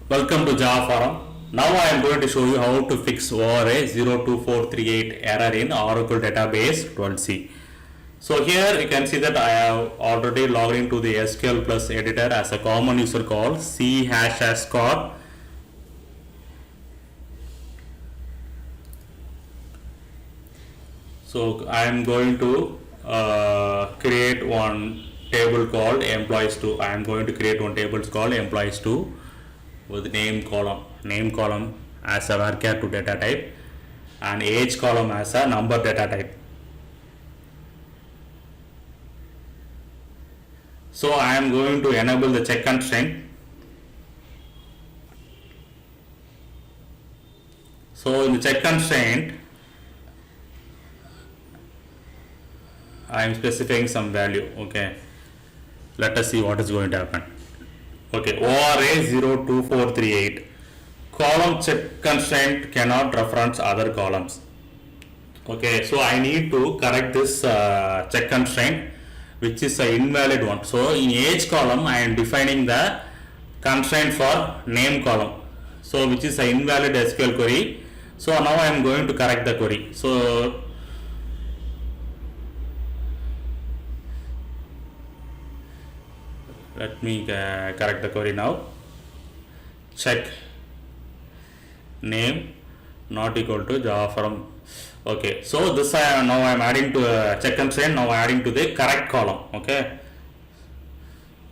Welcome to Java Forum. Now I am going to show you how to fix ORA-02438 error in Oracle database 12c. So here you can see that I have already logged into the SQL Plus editor as a common user called c#score. So I am going to create one table called employees2. I am going to create one table called employees2 with name column as a varchar2 data type and age column as a number data type. So I am going to enable the check constraint. So in the check constraint I am specifying some value. Okay, let us see what is going to happen. Okay, ORA-02438 column check constraint cannot reference other columns. Okay, so I need to correct this check constraint, which is an invalid one. So in age column I am defining the constraint for name column, so which is an invalid SQL query. So now I am going to correct the query. So let me correct the query now. Check name not equal to Java from. Okay, so this now I am adding to check constraint. Now I am adding to the correct column. Okay,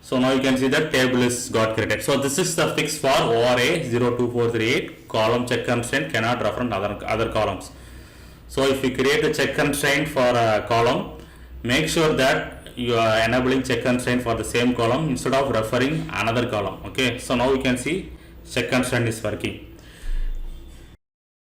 so now you can see that table is got created. So this is the fix for ORA-02438 column check constraint cannot reference other columns. So if you create a check constraint for a column, make sure that you are enabling check constraint for the same column instead of referring another column. Okay, so now you can see check constraint is working.